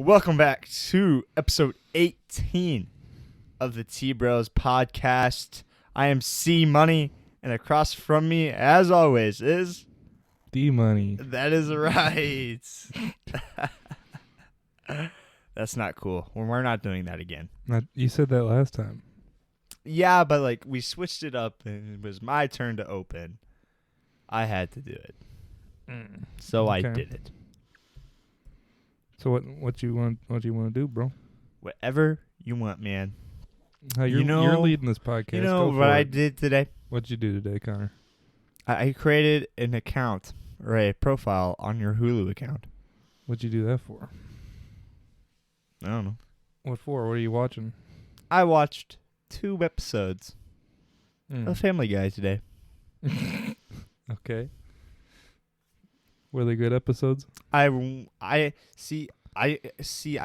Welcome back to episode 18 of the TBROS podcast. I am C Money, and across from me, as always, is D Money. That is right. That's not cool. We're not doing that again. You said that last time. Yeah, but like we switched it up, and it was my turn to open. I had to do it, so Okay. I did it. So what you want to do, bro? Whatever you want, man. You're leading this podcast. You know Go for what I it. did today? What'd you do today, Connor? I created an account or a profile on your Hulu account. What'd you do that for? I don't know. What for? What are you watching? I watched 2 episodes of Family Guy today. Okay. Were they good episodes? I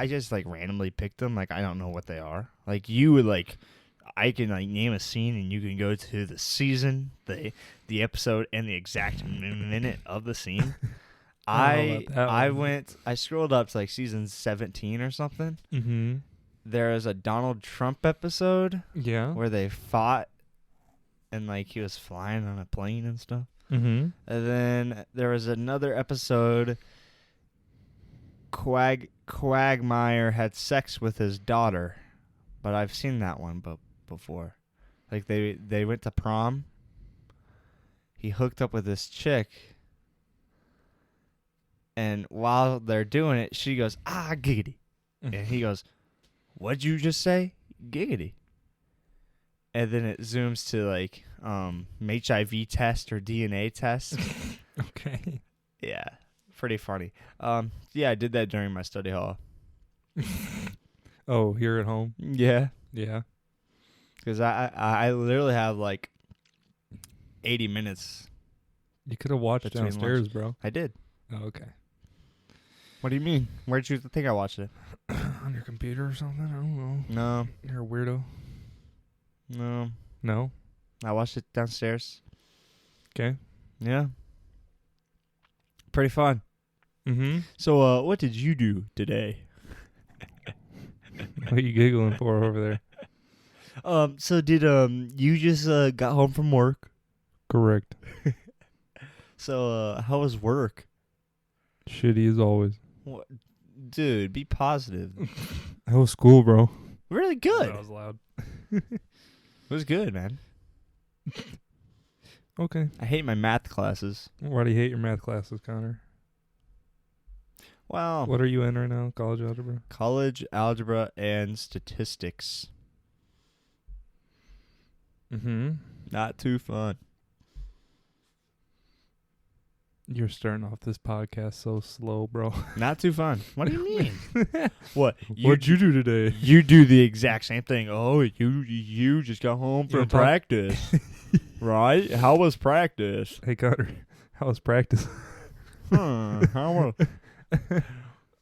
just like randomly picked them. Like I don't know what they are. Like you would like, I can like name a scene and you can go to the season, the episode, and the exact minute of the scene. I scrolled up to like season 17 or something. Mm-hmm. There is a Donald Trump episode. Yeah. Where they fought and like he was flying on a plane and stuff. Mm-hmm. And then there was another episode. Quagmire had sex with his daughter, but I've seen that one before. Like they went to prom. He hooked up with this chick, and while they're doing it, she goes, "Ah, giggity," and he goes, "What'd you just say? Giggity." And then it zooms to like HIV test or DNA test. Okay. Yeah, pretty funny. Yeah, I did that during my study hall. Oh, here at home? Yeah, Yeah. because I literally have like 80 minutes. You could have watched Between downstairs, lunch. bro. I did. Oh, okay. What do you mean? Where'd you think I watched it? On your computer or something? I don't know. No, You're a weirdo. no. No? I watched it downstairs. Okay. Yeah. Pretty fun. Mm-hmm. So, what did you do today? What are you giggling for over there? So did you just got home from work? Correct. So, how was work? Shitty as always. What? Dude, be positive. How was school, bro? Really good. That was loud. It was good, man. Okay. I hate my math classes. Why do you hate your math classes, Connor? Well, What are you in right now? College algebra? college algebra and statistics. Mm-hmm. Not too fun. You're starting off this podcast so slow, bro. Not too fun. What do you mean? What? What'd you do today? You do the exact same thing. Oh, you just got home from practice. Right? How was practice? Hey, Connor, how was practice? How was...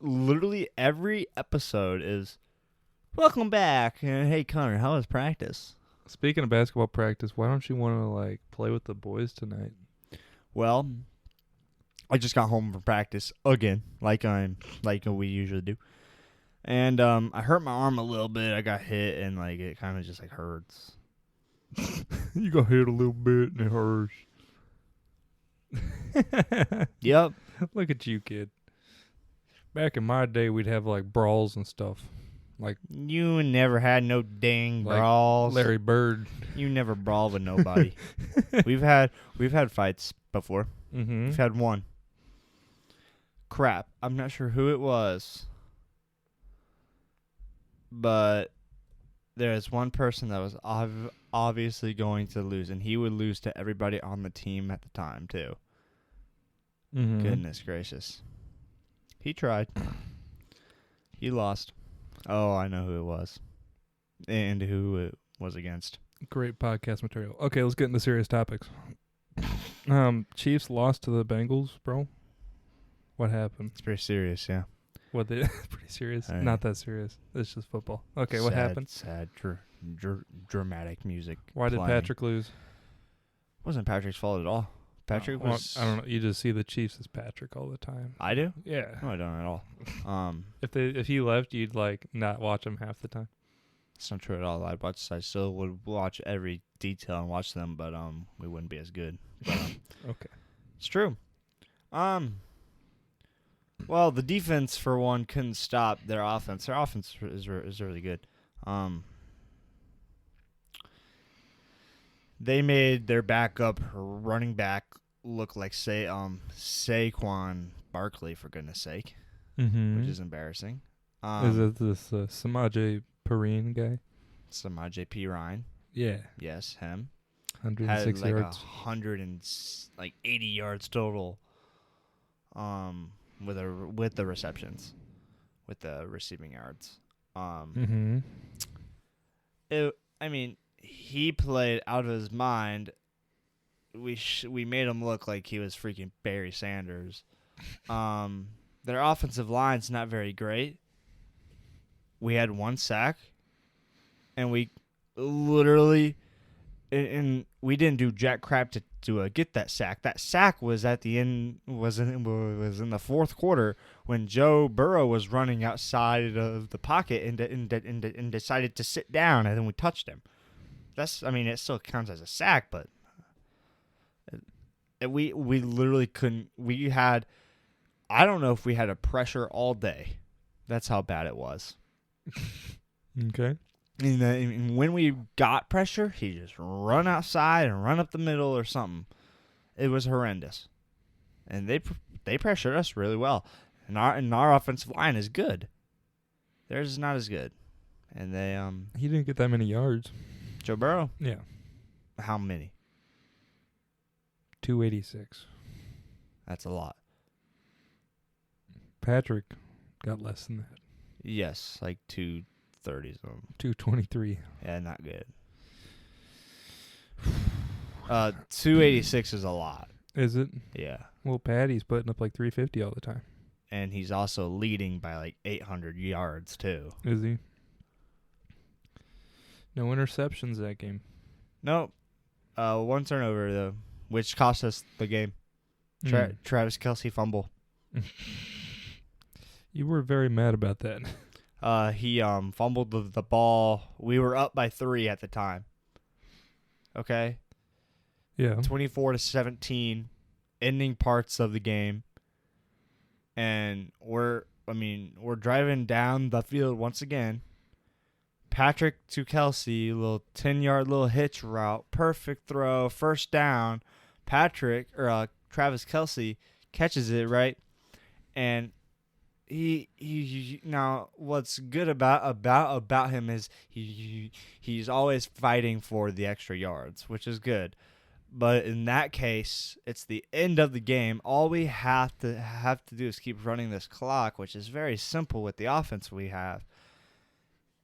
Literally every episode is, welcome back. Hey, Connor, how was practice? Speaking of basketball practice, why don't you want to, like, play with the boys tonight? Well, I just got home from practice again, like we usually do. And I hurt my arm a little bit. I got hit, and like it kind of just like hurts. You got hit a little bit and it hurts. Yep. Look at you, kid. Back in my day, we'd have like brawls and stuff. Like You never had no dang Like brawls. Larry Bird. You never brawled with nobody. We've had fights before. Mm-hmm. We've had one. Crap. I'm not sure who it was. But there's one person that was obviously going to lose, and he would lose to everybody on the team at the time, too. Mm-hmm. Goodness gracious. He tried. He lost. Oh, I know who it was. And who it was against. Great podcast material. Okay, let's get into serious topics. Chiefs lost to the Bengals, bro. What happened? It's pretty serious, yeah. What they pretty serious? All right. Not that serious. It's just football. Okay, what happened? Sad, dramatic music. Why did playing. Patrick lose? Wasn't Patrick's fault at all. Patrick Well, was. I don't know. You just see the Chiefs as Patrick all the time. I do. Yeah. No, I don't at all. If he left, you'd like not watch him half the time. It's not true at all. I still would watch every detail and watch them, but we wouldn't be as good. But, Okay. it's true. Well, the defense for one couldn't stop their offense. Their offense is really good. They made their backup running back look like Saquon Barkley, for goodness sake, Mm-hmm. which is embarrassing. Is it this Samaje Perine guy? Samaje P. Ryan. Yeah. Yes, him. 106 had like yards. 80 yards total. With the receptions, with the receiving yards. Mm-hmm. He played out of his mind. We made him look like he was freaking Barry Sanders. Their offensive line's not very great. We had 1 sack, and we literally, and we didn't do jack crap to get that sack. That sack was at the end, was in the fourth quarter when Joe Burrow was running outside of the pocket and decided to sit down, and then we touched him. It still counts as a sack, but we literally couldn't. We had, I don't know if we had a pressure all day. That's how bad it was. Okay. And when we got pressure, he just run outside and run up the middle or something. It was horrendous, and they pressured us really well. And our offensive line is good. Theirs is not as good, and they He didn't get that many yards. Joe Burrow. Yeah. How many? 286. That's a lot. Patrick got less than that. Yes, like 230s. 223. Yeah, not good. 286 is a lot. Is it? Yeah. Well, Patty's putting up like 350 all the time. And he's also leading by like 800 yards, too. Is he? No interceptions that game. Nope. 1 turnover, though, which cost us the game. Travis Kelce fumble. You were very mad about that. He fumbled the ball. We were up by 3 at the time. Okay? Yeah. 24-17, ending parts of the game. And we're driving down the field once again. Patrick to Kelce, little 10-yard little hitch route, perfect throw, first down. Travis Kelce catches it, right? And he now what's good about him is he's always fighting for the extra yards, which is good. But in that case, it's the end of the game. All we have to do is keep running this clock, which is very simple with the offense we have.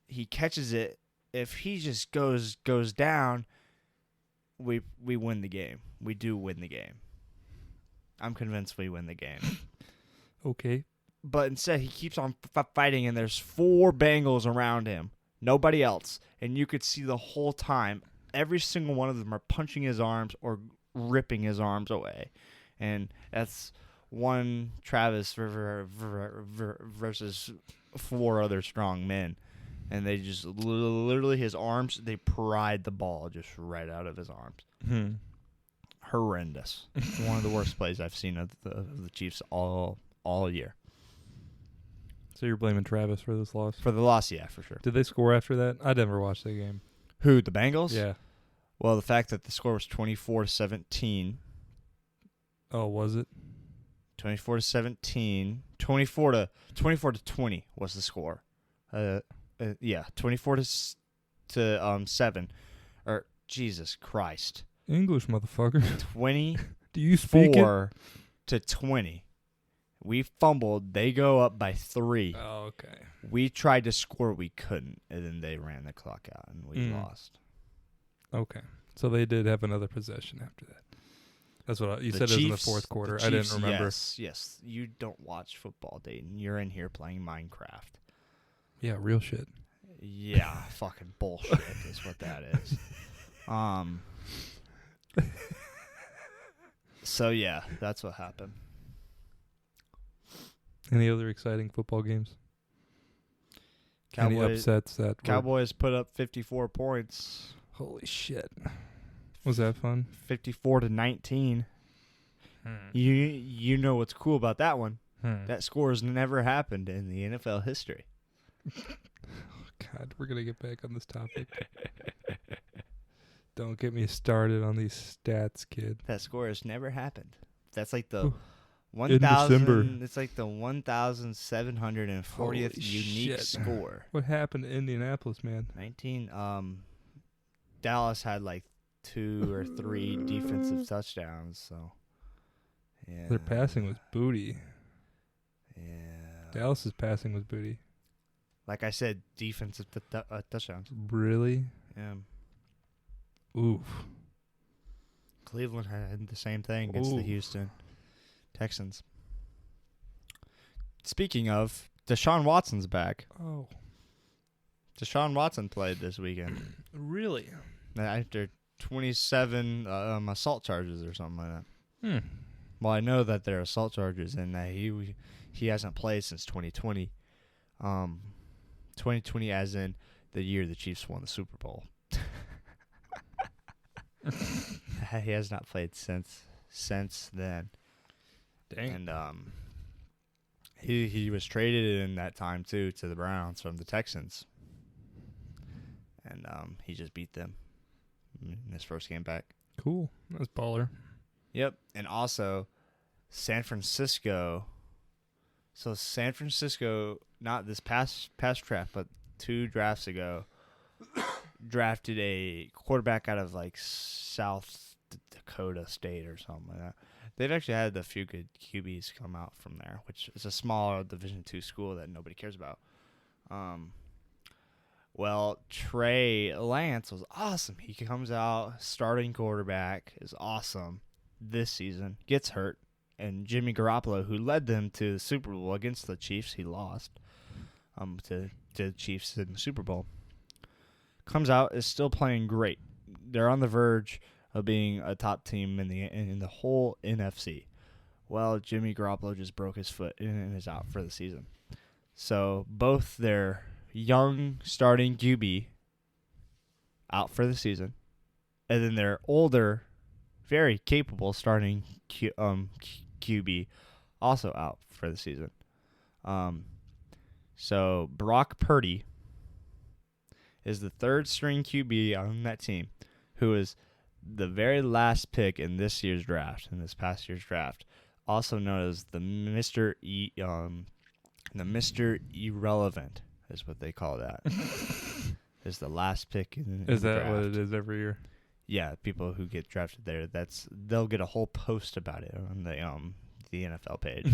He catches it. If he just goes down, we win the game. We do win the game. I'm convinced we win the game. Okay. But instead, he keeps on fighting, and there's 4 Bengals around him. Nobody else. And you could see the whole time, every single one of them are punching his arms or ripping his arms away. And that's one Travis versus 4 other strong men. And they just literally, his arms, they pried the ball just right out of his arms. Horrendous. One of the worst plays I've seen of the Chiefs all year. So you're blaming Travis for this loss? For the loss, yeah, for sure. Did they score after that? I never watched that game. Who, the Bengals? Yeah. Well, the fact that the score was 24-17. Oh, was it? 24-17. 24-20 was the score. Yeah, 24-7. Or Jesus Christ. English, motherfucker. 24 Do you speak it? to 20. We fumbled. They go up by 3. Oh, okay. We tried to score. We couldn't. And then they ran the clock out, and we lost. Okay. So they did have another possession after that. That's what you said. It was in the fourth quarter. The I Chiefs, didn't remember. Yes. You don't watch football, Dayton. You're in here playing Minecraft. Yeah, real shit. Yeah, fucking bullshit is what that is. So yeah, that's what happened. Any other exciting football games? Any upsets that were... Cowboys put up 54 points. Holy shit. Was that fun? 54-19. You know what's cool about that one? That score has never happened in the NFL history. God, we're going to get back on this topic. Don't get me started on these stats, kid. That score has never happened. That's like the 1,000. It's like the 1,740th unique score. What happened to Indianapolis, man? 19. Dallas had like 2 or 3 defensive touchdowns. So yeah, their passing was booty. Yeah, Dallas's passing was booty. Like I said, defensive touchdowns. Really? Yeah. Oof. Cleveland had the same thing against the Houston Texans. Speaking of, Deshaun Watson's back. Oh. Deshaun Watson played this weekend. Really? After 27 assault charges or something like that. Hmm. Well, I know that there are assault charges and that he hasn't played since 2020. 2020 as in the year the Chiefs won the Super Bowl. He has not played since then. Dang. And he was traded in that time too to the Browns from the Texans. And he just beat them in his first game back. Cool. That's baller. Yep. And also San Francisco. So San Francisco, not this past draft, but 2 drafts ago, drafted a quarterback out of like South Dakota State or something like that. They've actually had a few good QBs come out from there, which is a smaller Division II school that nobody cares about. Well, Trey Lance was awesome. He comes out, starting quarterback, is awesome this season, gets hurt, and Jimmy Garoppolo, who led them to the Super Bowl against the Chiefs, he lost to the Chiefs in the Super Bowl. Comes out, is still playing great. They're on the verge of being a top team in the whole NFC. Well, Jimmy Garoppolo just broke his foot and is out for the season. So both their young starting QB out for the season, and then their older, very capable starting QB also out for the season. So Brock Purdy is the 3rd string QB on that team, who is the very last pick in this past year's draft, also known as the Mr. Irrelevant is what they call that. Is the last pick in Is the that draft. what it is every year? Yeah, people who get drafted there, they'll get a whole post about it on the NFL page.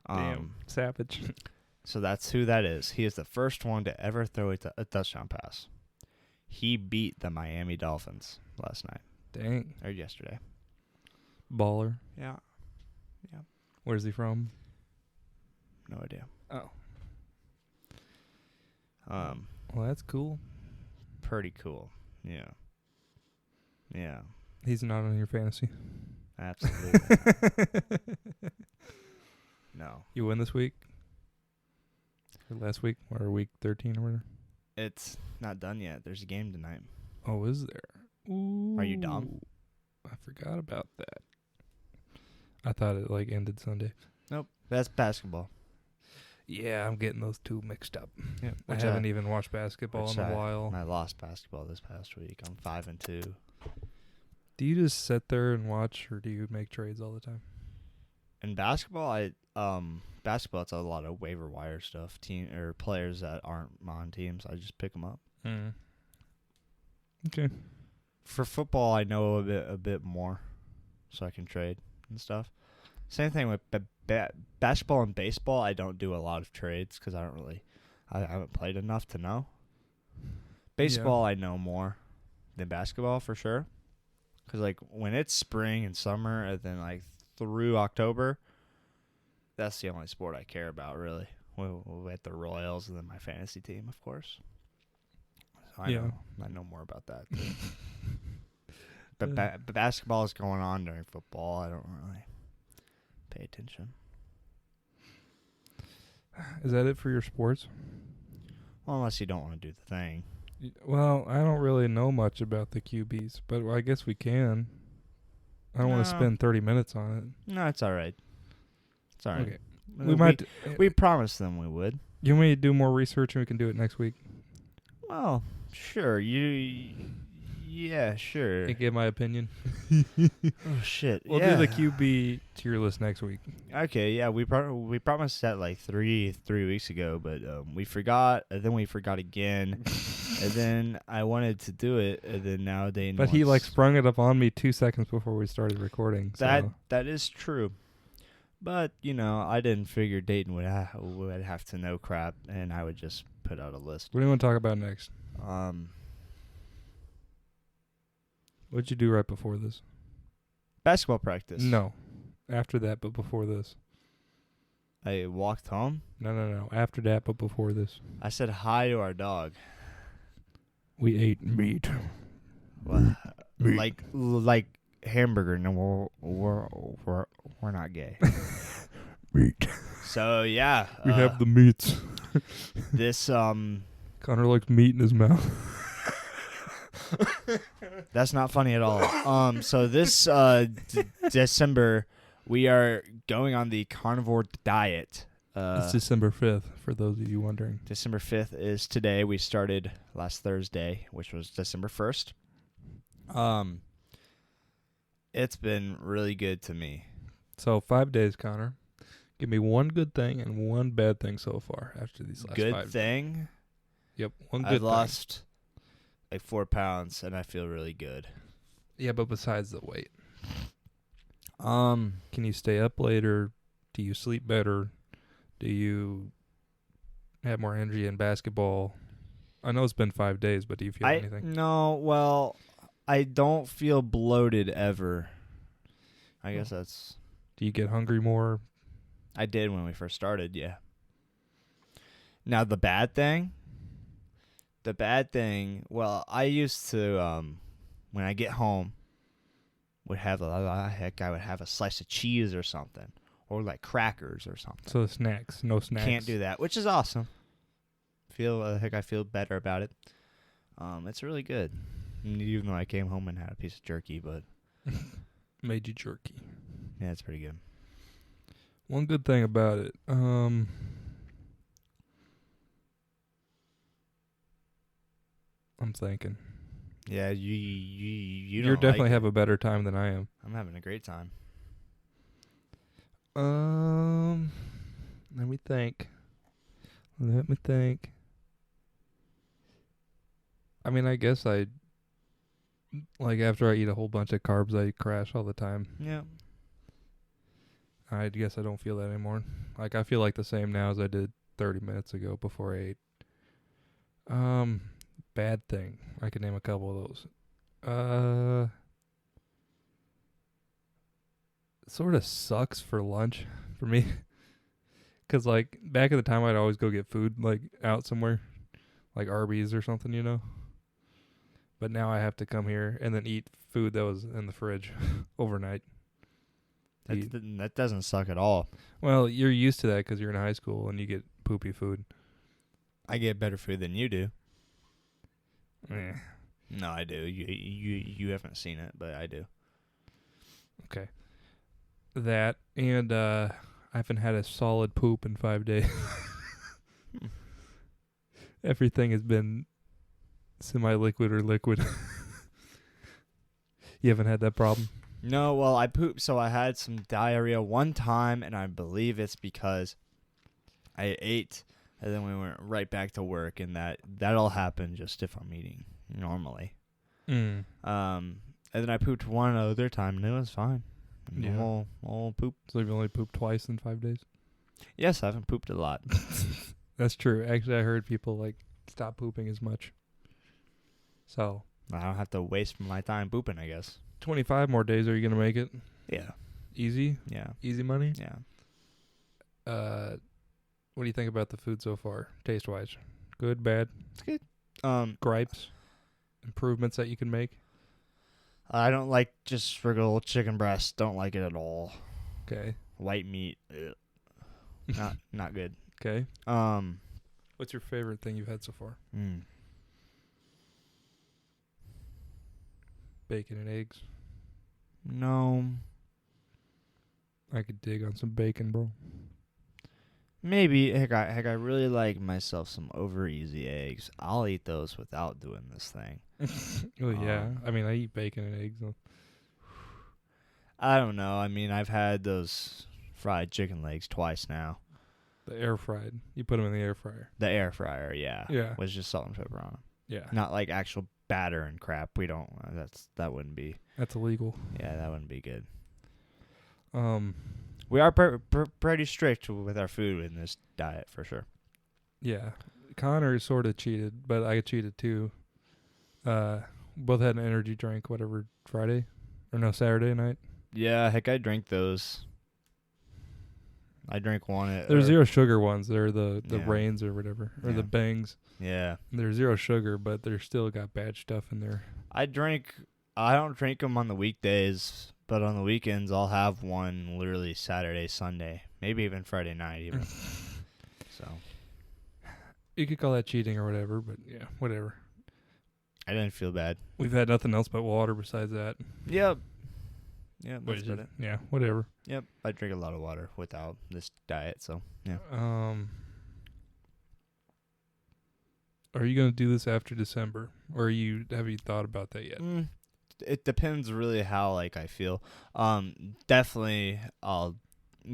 Damn, savage. So that's who that is. He is the first one to ever throw a touchdown pass. He beat the Miami Dolphins last night. Dang. Or yesterday. Baller. Yeah. Yeah. Where's he from? No idea. Oh. Well, that's cool. Pretty cool. Yeah. Yeah. He's not on your fantasy. Absolutely. No. You win this week? Or last week? Or week 13 or whatever? It's not done yet. There's a game tonight. Oh, is there? Ooh. Are you dumb? I forgot about that. I thought it ended Sunday. Nope. That's basketball. Yeah, I'm getting those two mixed up. Yeah, I haven't even watched basketball in a while. I lost basketball this past week. I'm 5-2. Do you just sit there and watch, or do you make trades all the time? In basketball, basketball, it's a lot of waiver wire stuff. Players that aren't on teams, I just pick them up. Mm. Okay. For football, I know a bit more, so I can trade and stuff. Same thing with basketball and baseball. I don't do a lot of trades because I haven't played enough to know. Baseball, I know more than basketball for sure. Because when it's spring and summer, and then through October, that's the only sport I care about really. We're at the Royals and then my fantasy team, of course. So I know more about that too. But basketball is going on during football. I don't really pay attention. Is that it for your sports? Well, unless you don't want to do the thing. Well, I don't really know much about the QBs, but I guess we can. I don't want to No. spend 30 minutes on it. No, it's all right. It's all right. Okay. We might. We promised them we would. You want me to do more research and we can do it next week? Well, sure. Yeah, sure. I give my opinion. Oh shit. We'll do the QB tier list next week. Okay, yeah, we promised that like three weeks ago, but we forgot, and then we forgot again, and then I wanted to do it, and then now Dane. But he like sprung it up on me 2 seconds before we started recording. So. That is true, but I didn't figure Dayton would have to know crap, and I would just put out a list. What do you want to talk about next? What'd you do right before this? Basketball practice. No. After that, but before this. I walked home. No. After that, but before this. I said hi to our dog. We ate meat. Well, like hamburger. No, we're not gay. Meat. So yeah, We have the meats. this Connor likes meat in his mouth. That's not funny at all. So this December, we are going on the carnivore diet. It's December 5th, for those of you wondering. December 5th is today. We started last Thursday, which was December 1st. It's been really good to me. So 5 days, Connor. Give me one good thing and one bad thing so far after these last 5 days. Good thing? Yep, one good I thing. lost like 4 pounds, and I feel really good. Yeah, but besides the weight. Can you stay up later? Do you sleep better? Do you have more energy in basketball? I know it's been 5 days, but do you feel anything? No, well, I don't feel bloated ever. I guess that's... Do you get hungry more? I did when we first started, yeah. Now, the bad thing, well, I used to, when I get home, I would have a slice of cheese or something, or like crackers or something. So snacks, no snacks. Can't do that, which is awesome. I feel better about it. It's really good. Even though I came home and had a piece of jerky, but made you jerky. Yeah, it's pretty good. One good thing about it, I'm thinking. Yeah, you don't definitely have a better time than I am. I'm having a great time. Let me think. I mean, I guess after I eat a whole bunch of carbs, I crash all the time. Yeah. I guess I don't feel that anymore. Like, I feel like the same now as I did 30 minutes ago before I ate. Bad thing. I could name a couple of those. It sort of sucks for lunch for me. Because, like, back at the time, I'd always go get food, like, out somewhere. Like Arby's or something, But now I have to come here and then eat food that was in the fridge overnight. That doesn't suck at all. Well, you're used to that because you're in high school and you get poopy food. I get better food than you do. Eh. No, I do. You haven't seen it, but I do. Okay. That, and I haven't had a solid poop in 5 days. Everything has been semi-liquid or liquid. You haven't had that problem? No, well, I pooped, so I had some diarrhea one time, and I believe it's because I ate, and then we went right back to work, and that all happened just if I'm eating normally. Mm. And then I pooped one other time, and it was fine. Yeah. All poop. So you've only pooped twice in 5 days? Yes, I haven't pooped a lot. That's true. Actually, I heard people, stop pooping as much. So I don't have to waste my time pooping, I guess. 25 more days, are you going to make it? Yeah. Easy? Yeah. Easy money? Yeah. What do you think about the food so far, taste-wise? Good, bad? It's good. Gripes? Improvements that you can make? I don't like just regular chicken breast. Don't like it at all. Okay. White meat, ugh. not good. Okay. What's your favorite thing you've had so far? Bacon and eggs. No, I could dig on some bacon, bro. maybe. Heck, I really like myself some over easy eggs. I'll eat those without doing this thing. Oh yeah. I mean, I eat bacon and eggs. So. I don't know. I mean, I've had those fried chicken legs twice now. The air fried. You put them in the air fryer. The air fryer, yeah. Yeah. Was just salt and pepper on them. Yeah. Not like actual batter and crap. We don't. That wouldn't be. That's illegal. Yeah, that wouldn't be good. Um. We are pretty strict with our food in this diet for sure. Yeah. Connor sort of cheated, but I cheated too. Both had an energy drink, whatever, Saturday night. Yeah, heck, I drink those. I drank one. There's zero sugar ones. They're the Yeah. Reigns or whatever, or the Bangs. Yeah. They're zero sugar, but they're still got bad stuff in there. I don't drink them on the weekdays, but on the weekends I'll have one literally Saturday, Sunday, maybe even Friday night even. So You could call that cheating or whatever, but yeah, whatever. I didn't feel bad. We've had nothing else but water besides that. Yep. Yep, that's about it. Yeah, whatever. Yep, I drink a lot of water without this diet, so yeah. Are you gonna do this after December, or have you thought about that yet? It depends really how like I feel. Definitely I'll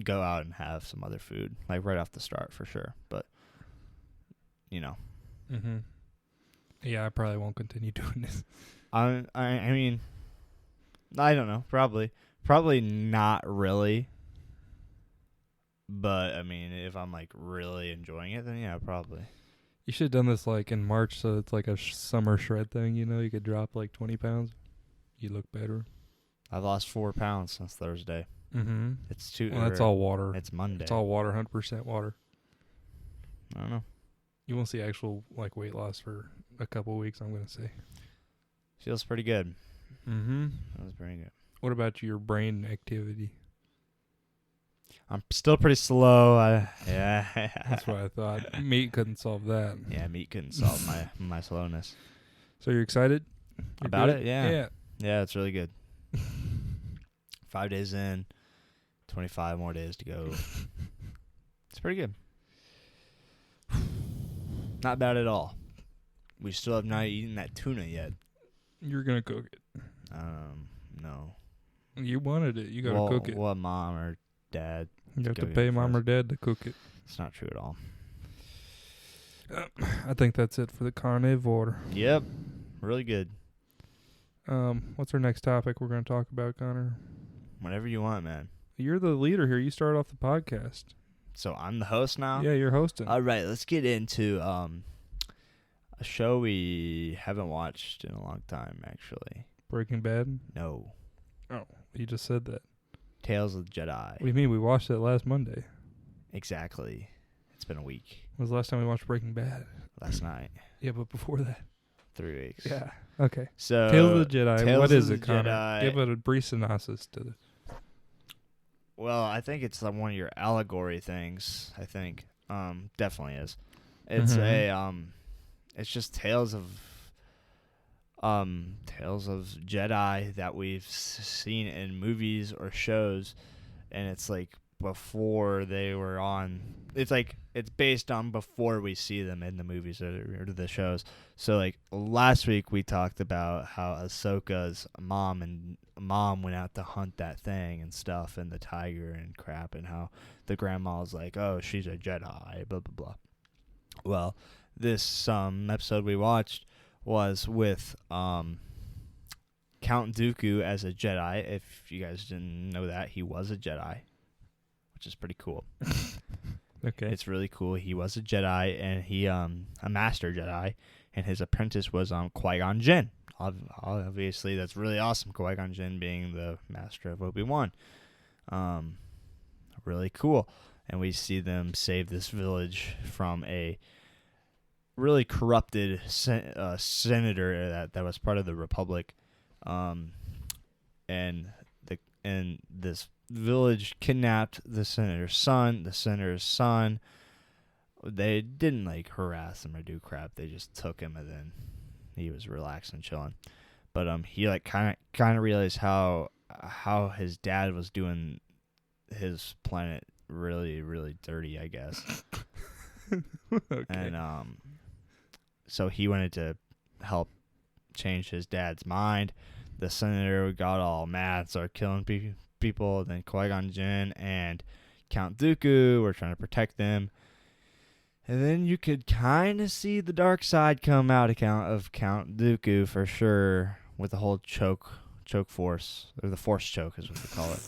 go out and have some other food like right off the start for sure. But you know, yeah, I probably won't continue doing this. I mean, I don't know. Probably not really. But I mean, if I'm like really enjoying it, then yeah, probably. You should have done this like in March, so it's like a summer shred thing. You know, you could drop like 20 pounds. You look better. I've lost 4 pounds since Thursday. It's too. Well, that's all water. It's Monday. It's all water, 100% water. I don't know. You won't see actual like weight loss for a couple of weeks. I'm gonna say. Feels pretty good. That was pretty good. What about your brain activity? I'm still pretty slow. Yeah. That's what I thought. Meat couldn't solve that. Yeah, meat couldn't solve my slowness. So you're excited About good? it? Yeah. Yeah. Yeah, it's really good. 5 days in, 25 more days to go. It's pretty good. Not bad at all. We still have not eaten that tuna yet. You're gonna cook it. No. You wanted it. You gotta cook it. Well, mom or dad. You have to go pay get it mom first. or dad to cook it. It's not true at all. I think that's it for the carnivore. Yep. Really good. What's our next topic we're going to talk about, Connor? Whatever you want, man. You're the leader here. You started off the podcast. So I'm the host now? Yeah, you're hosting. All right, let's get into a show we haven't watched in a long time, actually. Breaking Bad? No. Oh, you just said that. Tales of the Jedi. What do you mean? We watched it last Monday. Exactly. It's been a week. When was the last time we watched Breaking Bad? Last night. Yeah, but before that. 3 weeks. Yeah. Okay. So Tales of the Jedi. Tales What is of it, the Connor? Jedi. Give it a brief synopsis to the. Well, I think it's like one of your allegory things. I think definitely is. It's it's just tales of Jedi that we've seen in movies or shows, and it's like before they were on. It's like it's based on before we see them in the movies or the shows. So like last week we talked about how Ahsoka's mom went out to hunt that thing and stuff, and the tiger and crap, and how the grandma's like, oh, she's a Jedi, blah blah blah. Well, this episode we watched was with Count Dooku as a Jedi. If you guys didn't know that, he was a Jedi, which is pretty cool. Okay. It's really cool. He was a Jedi, and he a master Jedi, and his apprentice was Qui-Gon Jinn. Obviously, that's really awesome. Qui-Gon Jinn being the master of Obi-Wan. Really cool. And we see them save this village from a really corrupted senator that was part of the Republic. and this village kidnapped the senator's son. The senator's son. They didn't like harass him or do crap. They just took him, and then he was relaxed and chilling. But he like kind of realized how his dad was doing his planet really, really dirty, I guess. Okay. And so he wanted to help change his dad's mind. The senator got all mad, started killing people. Then Qui-Gon Jinn and Count Dooku were trying to protect them. And then you could kind of see the dark side come out of Count Dooku for sure, with the whole choke force, or the force choke is what they call it.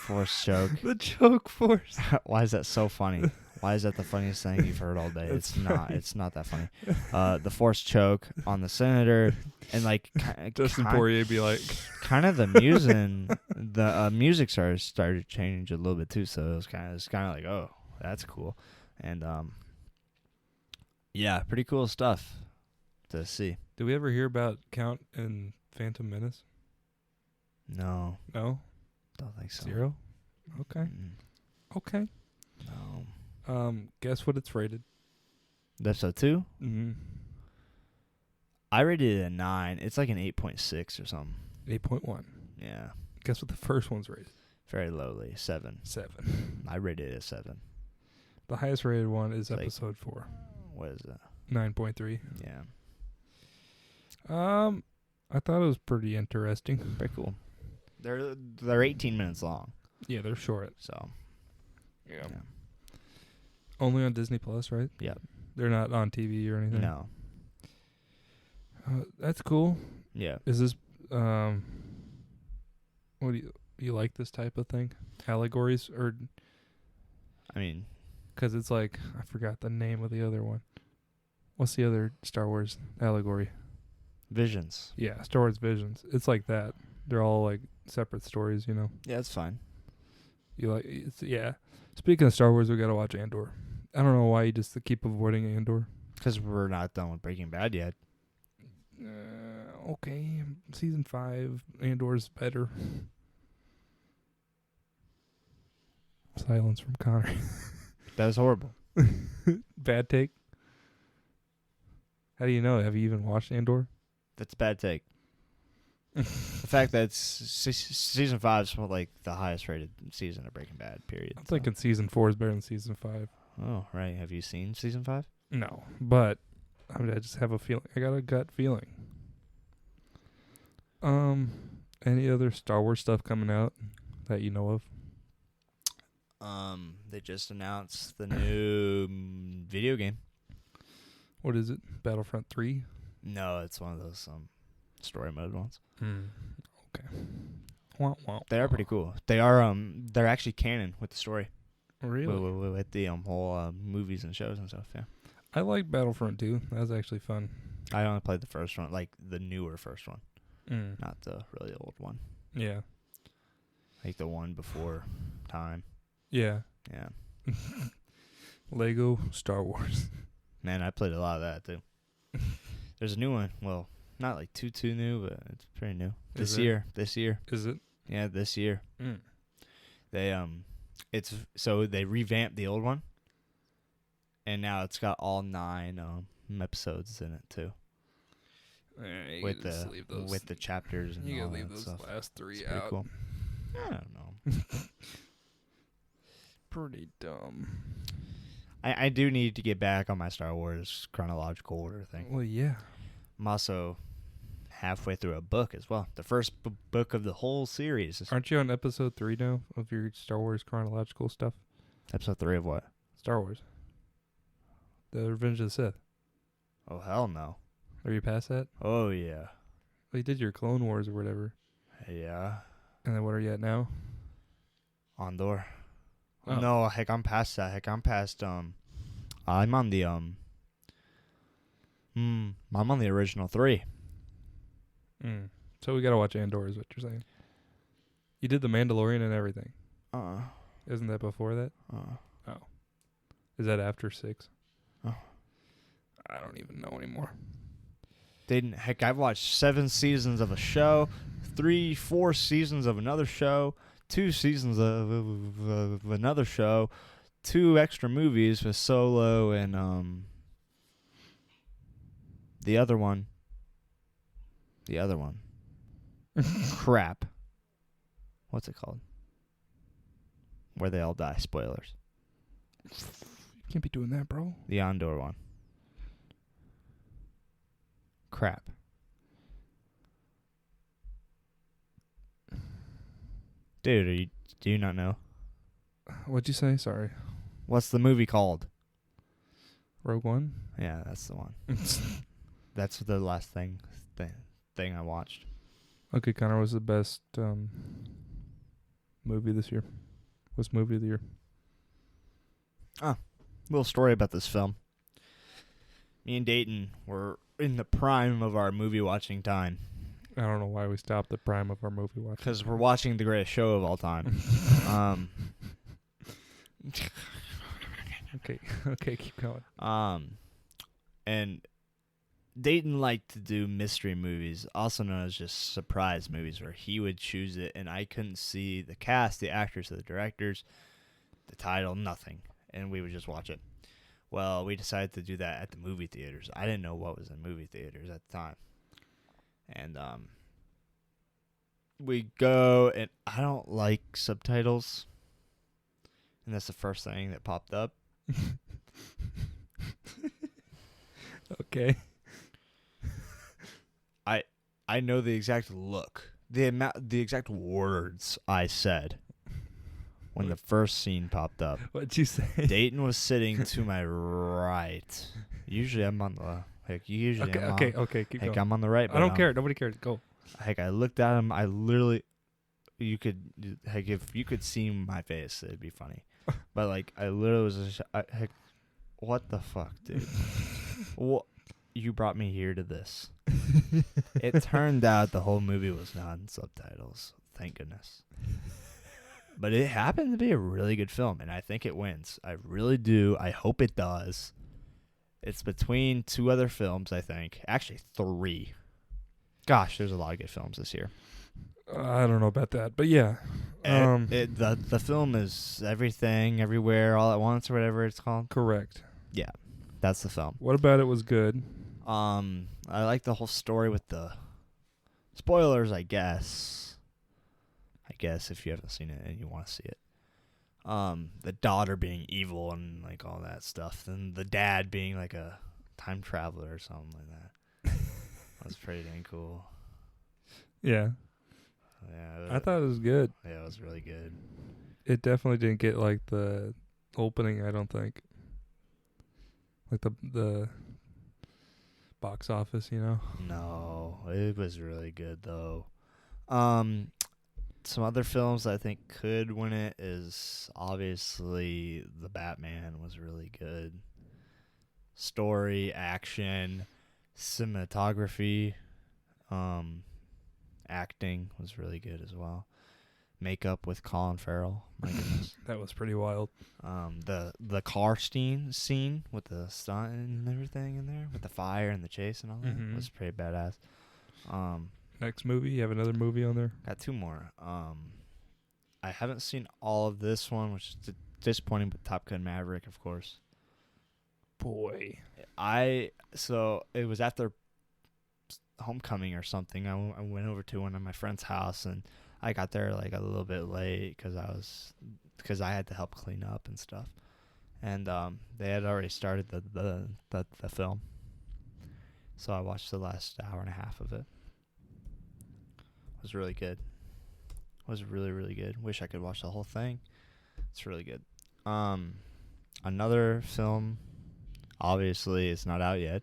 Force choke. The choke force. Why is that so funny? Why is that the funniest thing you've heard all day? It's not. It's not that funny. The force choke on the senator, and like Justin Poirier be like, kind of the music started to change a little bit too. So it was kind of like, oh, that's cool, and yeah, pretty cool stuff to see. did we ever hear about Count and Phantom Menace? No, No, don't think so. 0. Okay, okay. No. Guess what it's rated? Episode 2? Mm-hmm. I rated it a 9. It's like an 8.6 or something. 8.1. Yeah. Guess what the first one's rated? Very lowly. 7. 7. I rated it a 7. The highest rated one is Like- episode 4. What is it? 9.3. Yeah. I thought it was pretty interesting. Pretty cool. They're 18 minutes long. Yeah, they're short. So. Yeah. Only on Disney Plus, right? Yeah. They're not on TV or anything. No. That's cool. Yeah. Is this what do you like this type of thing? Allegories, or I mean, because it's like I forgot the name of the other one. What's the other Star Wars allegory? Visions. Yeah, Star Wars Visions. It's like that. They're all like separate stories, you know. Yeah, it's fine. Yeah. Speaking of Star Wars, we gotta watch Andor. I don't know why you just keep avoiding Andor. Because we're not done with Breaking Bad yet. Okay, season 5, Andor's better. Silence from Connor. That was horrible. Bad take. How do you know? Have you even watched Andor? That's a bad take. The fact that season 5 is like the highest rated season of Breaking Bad, period. I'm thinking season 4 is better than season 5. Oh, right. Have you seen season 5? No, but I just have a feeling. I got a gut feeling. Any other Star Wars stuff coming out that you know of? They just announced the new video game. What is it? Battlefront 3? No, it's one of those story mode ones. Okay. Wah, wah, They are pretty cool. They are they're actually canon with the story. Really? With the whole movies and shows and stuff. Yeah. I like Battlefront 2. That was actually fun. I only played the first one, like the newer first one, not the really old one. Yeah. Like the one before time. Yeah. Yeah. Lego Star Wars. Man, I played a lot of that too. There's a new one. Well, not like too new, but it's pretty new. This year. Is it? Yeah, this year. Mm. They they revamped the old one, and now it's got all 9 episodes in it too. With the chapters and you all gotta leave that those stuff. last 3 It's pretty out. cool. I don't know. Pretty dumb. I do need to get back on my Star Wars chronological order thing. Well, yeah. I'm also halfway through a book as well. The first book of the whole series. Aren't you on episode 3 now of your Star Wars chronological stuff? Episode 3 of what? Star Wars. The Revenge of the Sith. Oh, hell no. Are you past that? Oh, yeah. Well, you did your Clone Wars or whatever. Yeah. And then what are you at now? Andor. Oh. No, heck, I'm past that. Heck, I'm past, I'm on the, I'm on the original 3. So we gotta watch Andor is what you're saying. You did the Mandalorian and everything. Isn't that before that? Oh. Is that after 6? Oh. I don't even know anymore. Heck, I've watched 7 seasons of a show, 3, 4 seasons of another show, 2 seasons of another show, 2 extra movies with Solo and the other one. Crap. What's it called? Where they all die. Spoilers. You can't be doing that, bro. The Andor one. Crap. Dude, do you not know? What'd you say? Sorry. What's the movie called? Rogue One? Yeah, that's the one. That's the last thing I watched. Okay, Connor, was the best movie this year? What's movie of the year? Little story about this film. Me and Dayton were in the prime of our movie watching time. I don't know why we stopped the prime of our movie watching. Because we're watching the greatest show of all time. Okay, keep going. And Dayton liked to do mystery movies, also known as just surprise movies, where he would choose it, and I couldn't see the cast, the actors, the directors, the title, nothing, and we would just watch it. Well, we decided to do that at the movie theaters. I didn't know what was in movie theaters at the time. And we go, and I don't like subtitles. And that's the first thing that popped up. Okay. I know the exact look, the exact words I said when the first scene popped up. What'd you say? Dayton was sitting to my right. Usually I'm on the Okay, keep going. I'm on the right. I don't care. Nobody cares. Go. I looked at him. I literally, if you could see my face, it'd be funny. But I literally was just, what the fuck, dude? What? You brought me here to this. It turned out the whole movie was not in subtitles. Thank goodness. But it happened to be a really good film, and I think it wins. I really do. I hope it does. It's between 2 other films, I think. Actually, 3. Gosh, there's a lot of good films this year. I don't know about that, but yeah. The film is Everything, Everywhere, All at Once, or whatever it's called. Correct. Yeah, that's the film. What about it was good? I like the whole story with the spoilers, I guess. If you haven't seen it and you want to see it. The daughter being evil and all that stuff, and the dad being a time traveler or something like that. That was pretty dang cool. Yeah. Yeah, I thought it was good. Yeah, it was really good. It definitely didn't get the opening, I don't think. The box office, No, it was really good though. Some other films I think could win it is obviously The Batman was really good. Story, action, cinematography, acting was really good as well. Makeup with Colin Farrell, my goodness. That was pretty wild. The car scene with the stunt and everything in there, with the fire and the chase and all that, was pretty badass. Next movie, you have another movie on there? Got 2 more. I haven't seen all of this one, which is disappointing, but Top Gun Maverick, of course. Boy. So it was after homecoming or something. I went over to one of my friend's house, and I got there a little bit late because I had to help clean up and stuff. And they had already started the film. So I watched the last hour and a half of it. It was really good. It was really, really good. Wish I could watch the whole thing. It's really good. Another film, obviously, it's not out yet.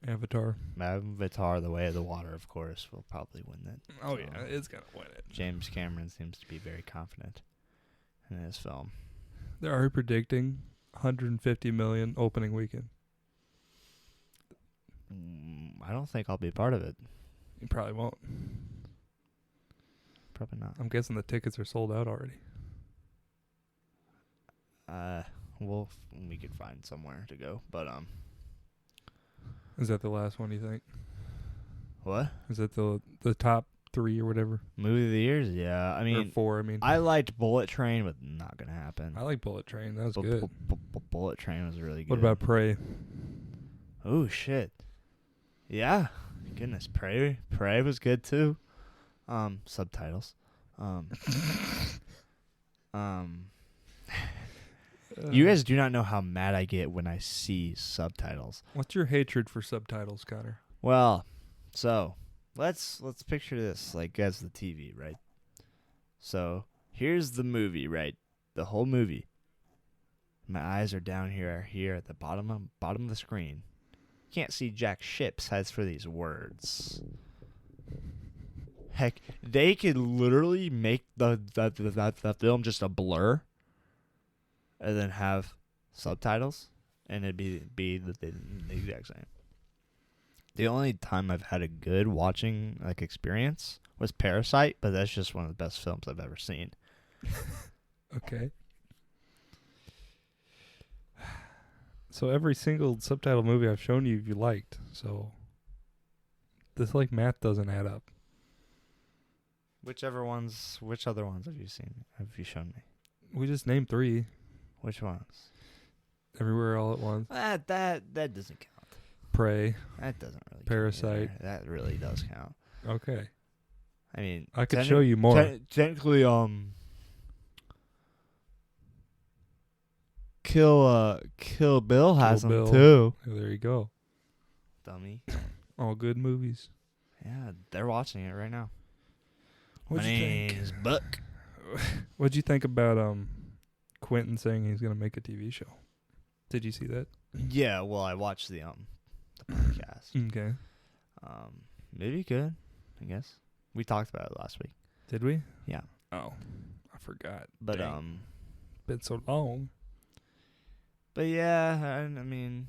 Avatar, The Way of the Water, of course, will probably win it. Oh, yeah, it's going to win it. James Cameron seems to be very confident in his film. They're already predicting $150 million opening weekend. I don't think I'll be part of it. You probably won't. Probably not. I'm guessing the tickets are sold out already. We could find somewhere to go, but Is that the last one you think? What? Is it the top 3 or whatever? Movie of the years? Yeah. I Or mean, 4, I mean. I liked Bullet Train, but not gonna happen. I like Bullet Train. That was good. Bullet Train was really good. What about Prey? Oh shit. Yeah. Goodness, Prey was good too. Subtitles. You guys do not know how mad I get when I see subtitles. What's your hatred for subtitles, Connor? Well, so let's picture this like as the TV, right? So here's the movie, right? The whole movie. My eyes are down here at the bottom of the screen. Can't see jack shit besides for these words. Heck, they could literally make the film just a blur, and then have subtitles, and it'd be the exact same. The only time I've had a good watching experience was Parasite, but that's just one of the best films I've ever seen. Okay. So every single subtitle movie I've shown you liked. So this math doesn't add up. Which other ones have you seen? Have you shown me? We just named 3. Which ones? Everywhere All at Once. That doesn't count. Prey. That doesn't really Parasite. count. That really does count. Okay. I mean, I could show you more. Technically, Kill Bill has them too. Oh, there you go. Dummy. All good movies. Yeah, they're watching it right now. What'd My you think? name's Buck. What'd you think about Quentin saying he's gonna make a TV show? Did you see that? Yeah, well, I watched the podcast. Okay. Maybe good, I guess. We talked about it last week. Did we? Yeah. Oh, I forgot. But Dang. Been so long. But yeah, I mean,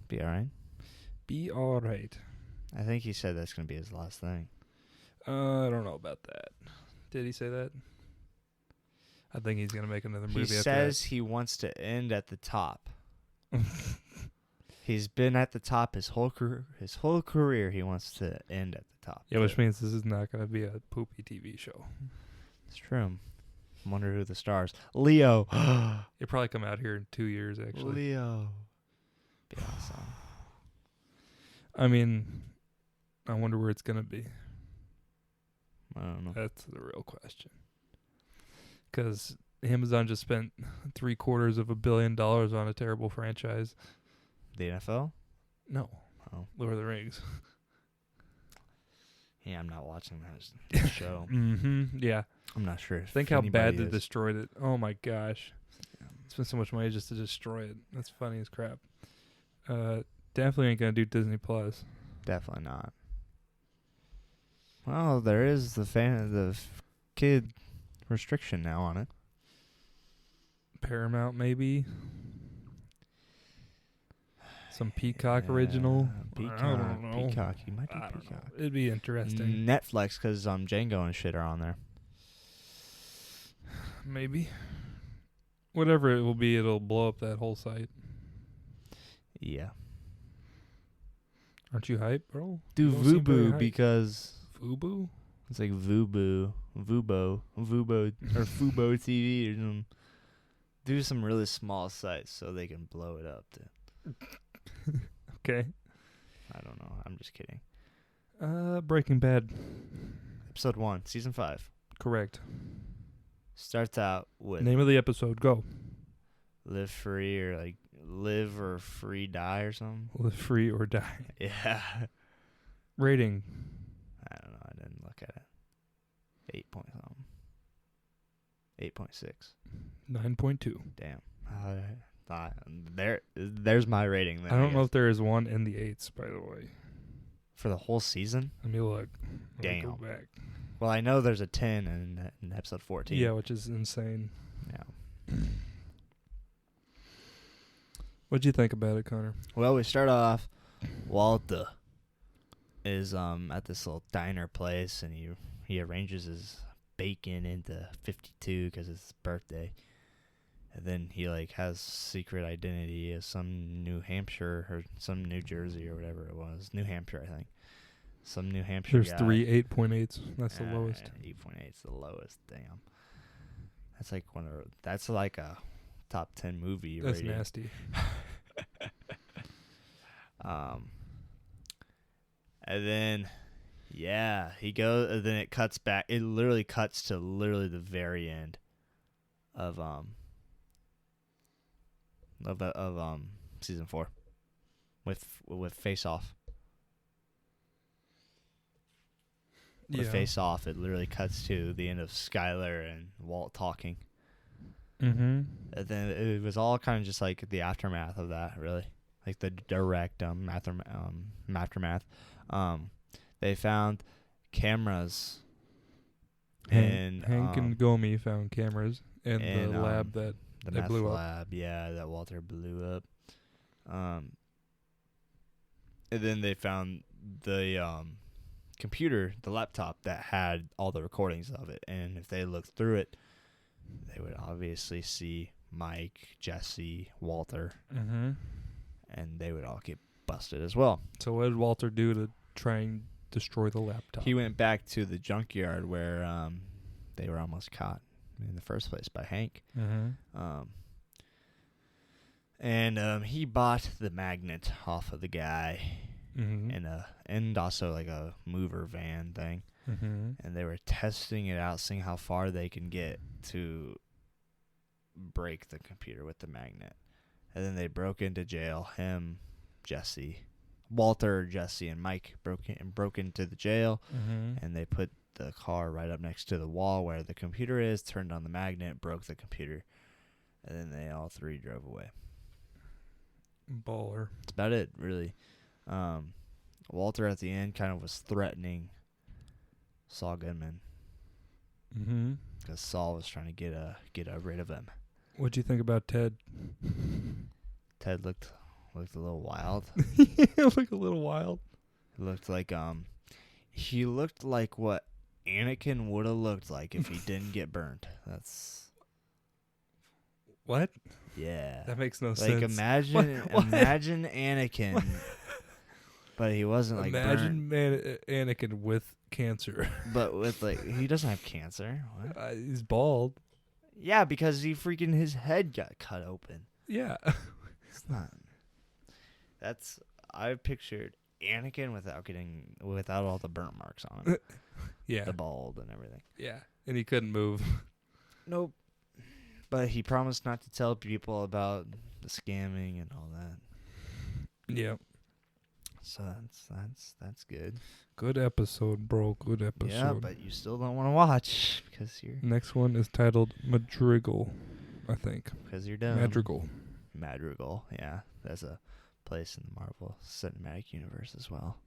be alright. Be alright. I think he said that's gonna be his last thing. I don't know about that. Did he say that? I think he's gonna make another movie. He says he wants to end at the top. He's been at the top his whole career. He wants to end at the top. Yeah, which means this is not gonna be a poopy TV show. It's true. I wonder who the stars. Leo. It'll probably come out here in 2 years, actually. Leo. Be awesome. I mean, I wonder where it's gonna be. I don't know. That's the real question. Because Amazon just spent $750 million on a terrible franchise. The NFL? No. Oh. Lord of the Rings. Yeah, I'm not watching that show. Yeah. I'm not sure. Think how bad they destroyed it. Oh my gosh. Yeah. Spent so much money just to destroy it. That's funny as crap. Definitely ain't gonna do Disney Plus. Definitely not. Well, there is the kid restriction now on it. Paramount maybe. Some Peacock original. Peacock. I don't know. Peacock. You might do I don't Peacock. know. It'd be interesting. Netflix, because Django and shit are on there. Maybe. Whatever it will be, it'll blow up that whole site. Yeah. Aren't you hype, bro? Do You don't seem very Vubu hype. because Fubu? it's like Vubo, or Fubo TV or something. Do some really small sites so they can blow it up. Okay. I don't know. I'm just kidding. Breaking Bad. Episode 1, season 5. Correct. Starts out with Name of the episode, go. live free or live or free die or something. Live free or die. Yeah. Rating. I don't know. I didn't look at it. 8 point something. 8.6. 9.2. Damn. There's my rating. Then, I don't know if there is one in the 8s, by the way. For the whole season. Let me look. Let me Damn. go back. Well, I know there's a 10 in episode 14. Yeah, which is insane. Yeah. What'd you think about it, Connor? Well, we start off. Walter is at this little diner place, and he arranges his bacon into 52 because it's his birthday. And then he has secret identity as some New Hampshire or some New Jersey or whatever it was. New Hampshire, I think. Some New Hampshire There's guy. 3 8.8s. That's the lowest. 8.8 is the lowest. Damn. That's like that's like a top 10 movie That's rating. nasty. And then, yeah, he goes. And then it cuts back. It literally cuts to literally the very end of season 4, with Face Off. With Face Off, it literally cuts to the end of Skylar and Walt talking. Mm-hmm. And then it was all kind of just like the aftermath of that, really, like the direct aftermath. They found cameras. Hank and Gomi found cameras in the lab that the they meth blew up. lab, yeah, that Walter blew up. And then they found the computer, the laptop that had all the recordings of it, and if they looked through it, they would obviously see Mike, Jesse, Walter, Mm-hmm. and they would all get busted as well. So what did Walter do to try and destroy the laptop? He went back to the junkyard where they were almost caught in the first place by Hank. Mm-hmm. And he bought the magnet off of the guy, Mm-hmm. and also like a mover van thing. Mm-hmm. And they were testing it out, seeing how far they can get to break the computer with the magnet. And then they broke into jail. Him, Jesse, Walter, Jesse, and Mike broke into the jail. Mm-hmm. And they put the car right up next to the wall where the computer is, turned on the magnet, broke the computer, and then they all three drove away. Baller. That's about it, really. Walter at the end kind of was threatening Saul Goodman Mm-hmm. because Saul was trying to get rid of him. What'd you think about Ted? Ted looked a little wild. Like a little wild. Looked like he looked like what Anakin would have looked like if he didn't get burned. That's What? yeah. That makes no Like sense. imagine What? imagine Anakin, but he wasn't like Imagine burnt. Anakin with cancer. But with like he doesn't have cancer. What? He's bald. Yeah, because his head got cut open. Yeah. It's not. I pictured Anakin without all the burnt marks on him, Yeah. the bald and everything. Yeah. And he couldn't move. Nope. But he promised not to tell people about the scamming and all that. Yeah. So that's good. Good episode, bro. Good episode. Yeah, but you still don't want to watch because you're Next one is titled Madrigal, I think. dumb. Madrigal. Yeah, there's a place in the Marvel Cinematic Universe as well,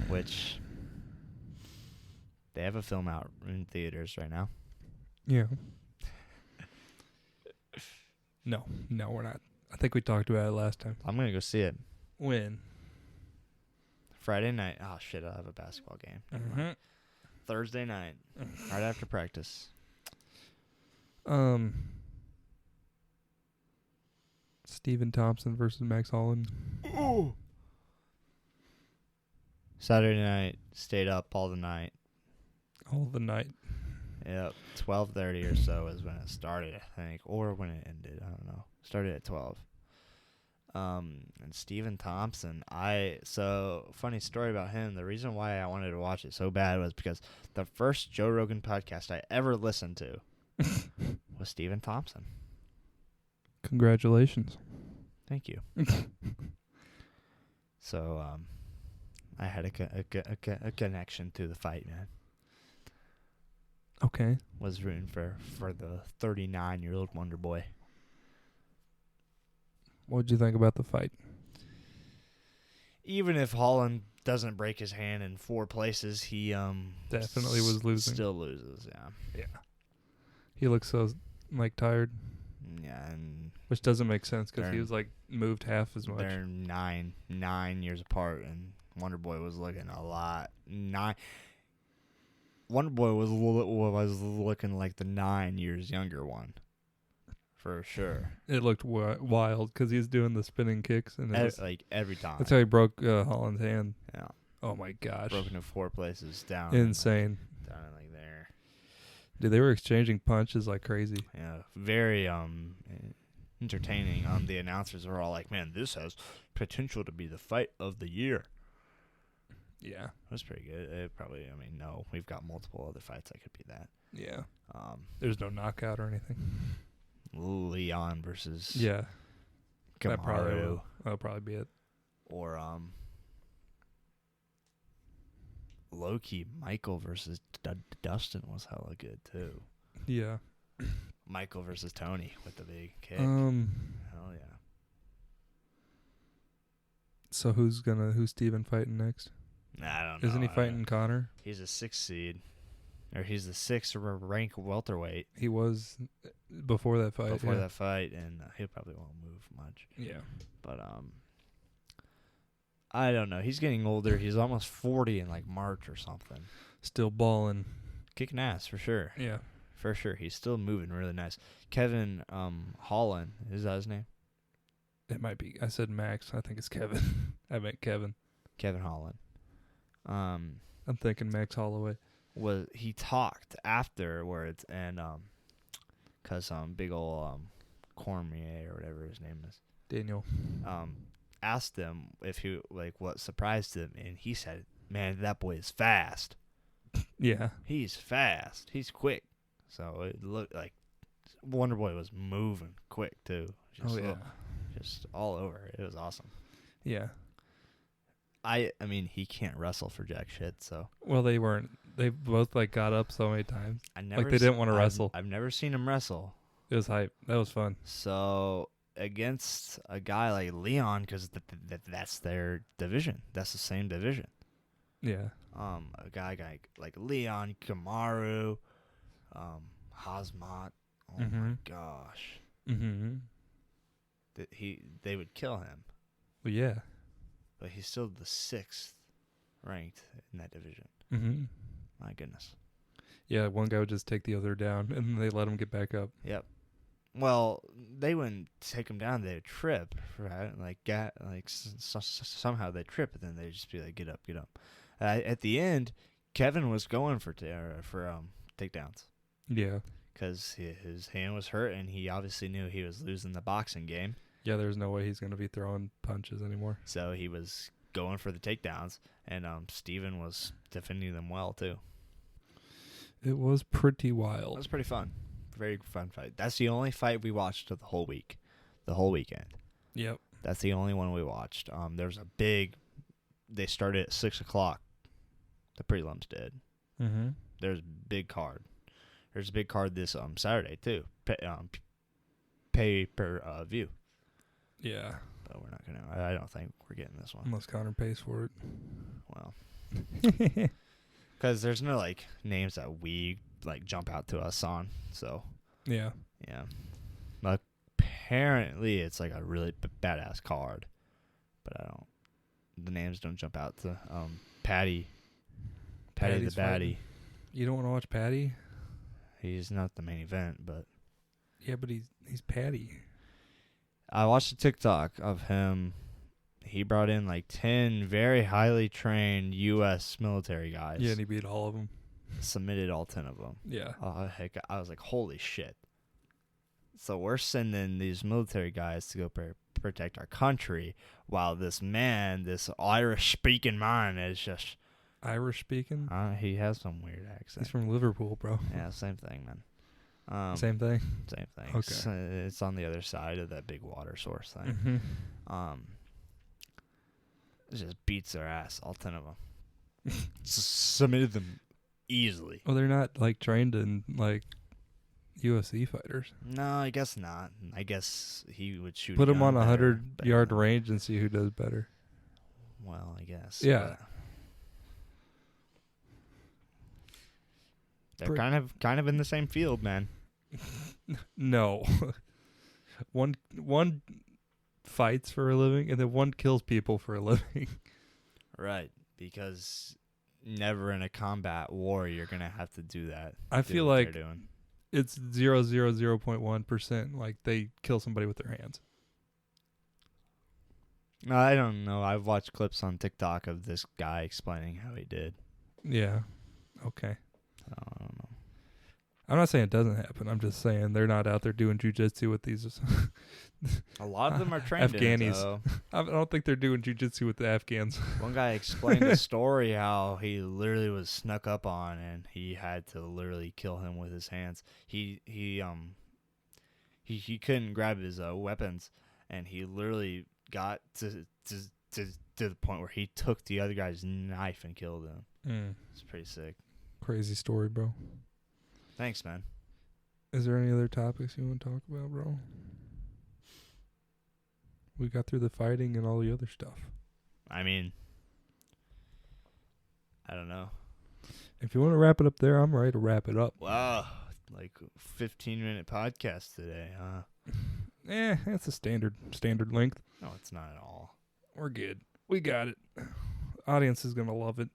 which they have a film out in theaters right now. Yeah. No, we're not. I think we talked about it last time. I'm gonna go see it When? Friday night. Oh shit, I have a basketball game. Mm-hmm. Thursday night, right after practice. Stephen Thompson versus Max Holland. Ooh. Saturday night, stayed up all the night. All the night. Yep, 12:30 or so is when it started, I think, or when it ended. I don't know. Started at 12. And Stephen Thompson, so funny story about him. The reason why I wanted to watch it so bad was because the first Joe Rogan podcast I ever listened to was Stephen Thompson. Congratulations. Thank you. So, I had a connection to the fight, man. Okay. Was rooting for the 39-year-old Wonder Boy. What'd you think about the fight? Even if Holland doesn't break his hand in 4 places, he Definitely was losing. Still loses, yeah. Yeah. He looks so tired, Yeah, and which doesn't make sense because he They're- was moved half as much. they're 9 years apart, and Wonder Boy was looking a lot. Wonder Boy was looking like the 9 years younger one for sure. It looked wild because he's doing the spinning kicks, and Like every time. that's how he broke Holland's hand. Yeah. Oh my gosh, Broken in 4 places down. insane. Down in, like there. Dude, they were exchanging punches like crazy. Yeah. Very entertaining. The announcers were all like, "Man, this has potential to be the fight of the year." Yeah. It was pretty good. It probably, I mean, no, we've got multiple other fights that could be that. Yeah. There's no knockout or anything. Leon versus Yeah. That probably Kamaru, will. That'll probably be it. or low-key Michael versus Dustin was hella good too. Yeah. Michael versus Tony with the big kick. Hell yeah. So who's Steven fighting next? I don't know. Isn't he fighting Connor? He's a 6th seed. Or he's the 6th rank welterweight. He was before that fight. Before that fight, and he probably won't move much. Yeah. But I don't know. He's getting older. He's almost 40 in like March or something. Still balling. Kicking ass for sure. Yeah. For sure. He's still moving really nice. Kevin Holland, is that his name? It might be. I said Max. I think it's Kevin. I meant Kevin. Kevin Holland. I'm thinking Max Holloway. He talked afterwards, and cause big ol' Cormier or whatever his name is, Daniel. asked him if he like what surprised him, and he said, "Man, that boy is fast. Yeah. He's fast. He's quick." So it looked like Wonder Boy was moving quick too. Just all over. It was awesome. Yeah. I mean, he can't wrestle for jack shit. So Well, they weren't. They both like got up so many times. I never Like they didn't want to wrestle. I've never seen him wrestle. It was hype. That was fun. So against a guy like Leon, because that's their division. That's the same division. Yeah. A guy like Leon, Kamaru, Hazmat. Oh my gosh. Mm-hmm. They would kill him. Well, yeah. But he's still the 6th ranked in that division. Mm-hmm. My goodness. Yeah, one guy would just take the other down, and they let him get back up. Yep. Well, they wouldn't take him down. They'd trip, right? Somehow they'd trip, and then they'd just be like, "Get up, get up." At the end, Kevin was going for takedowns. Yeah. Because his hand was hurt, and he obviously knew he was losing the boxing game. Yeah, there's no way he's going to be throwing punches anymore. So he was going for the takedowns, and Steven was defending them well, too. It was pretty It wild. was pretty fun. Very fun fight. That's the only fight we watched of the whole week. The whole weekend. Yep. That's the only one we watched. There's a big... They started at 6 o'clock. The prelims did. Mm-hmm. There's a big card. There's a big card this Saturday, too. Pay per view. Yeah. But we're not going to... I don't think we're getting this one. Unless Connor pays for it. Well... Because there's no, like, names that we, like, jump out to us on. So... Yeah. Yeah. Apparently, it's like a really badass card, but the names don't jump out to Patty the Patty's baddie. fighting. You don't want to watch Patty? He's not the main event, but Yeah, but he's Patty. I watched a TikTok of him. He brought in like 10 very highly trained U.S. military guys. Yeah, and he beat all of them. Submitted all 10 of them. Yeah. Heck, I was like, holy shit. So we're sending these military guys to go protect our country, while this man, this Irish-speaking man, is just... Irish speaking? He has some weird accent. He's from Liverpool, bro. Yeah, same thing, man. Same thing? Same thing. Okay. It's on the other side of that big water source thing. Mm-hmm. It just beats their ass, all 10 of them. Submitted them easily. Well, they're not, like, trained in, like, UFC fighters. No, I guess not. I guess he would shoot. Put him on a 100 100-yard range and see who does better. Well, I guess. Yeah. They're kind of in the same field, man. No. One fights for a living, and then one kills people for a living. Right, because never in a combat war you're gonna have to do that. I feel like it's 0.1%. Like they kill somebody with their hands. No, I don't know. I've watched clips on TikTok of this guy explaining how he did. Yeah. Okay. I don't know. I'm not saying it doesn't happen. I'm just saying they're not out there doing jujitsu with these. A lot of them are trained in it, Afghanis. though. I don't think they're doing jujitsu with the Afghans. One guy explained a story how he literally was snuck up on and he had to literally kill him with his hands. He couldn't grab his weapons, and he literally got to the point where he took the other guy's knife and killed him. It's pretty sick. Crazy story, bro. Thanks, man. Is there any other topics you want to talk about, bro? We got through the fighting and all the other stuff. I mean, I don't know. If you want to wrap it up there, I'm ready to wrap it up. Wow, like 15-minute podcast today, huh? That's a standard length. No, it's not at all. We're good. We got it. Audience is gonna love it.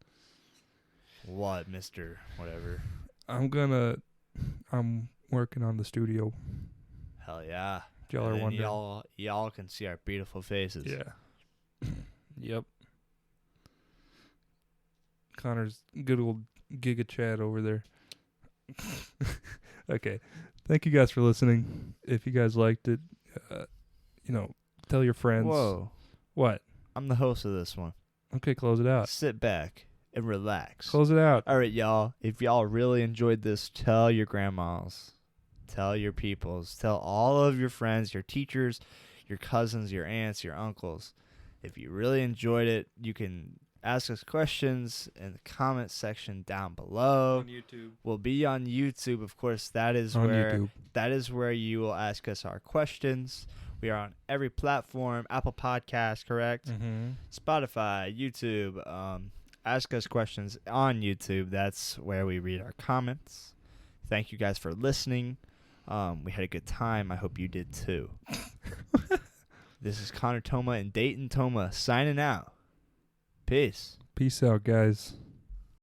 What, Mr. Whatever? I'm working on the studio. Hell yeah. Y'all are And then wondering. y'all can see our beautiful faces. Yeah. Yep. Connor's good old Giga Chad over there. Okay. Thank you guys for listening. If you guys liked it, tell your friends. Whoa. What? I'm the host of this one. Okay, close it out. Sit back and relax. Close it out. All right, y'all. If y'all really enjoyed this, tell your grandmas. Tell your peoples. Tell all of your friends, your teachers, your cousins, your aunts, your uncles. If you really enjoyed it, you can ask us questions in the comment section down below. On YouTube. We'll be on YouTube, of course. That is On where YouTube. that is where you will ask us our questions. We are on every platform. Apple Podcasts, correct? Mm-hmm. Spotify, YouTube. Ask us questions on YouTube. That's where we read our comments. Thank you guys for listening. We had a good time. I hope you did too. This is Connor Toma and Dayton Toma signing out. Peace. Peace out, guys.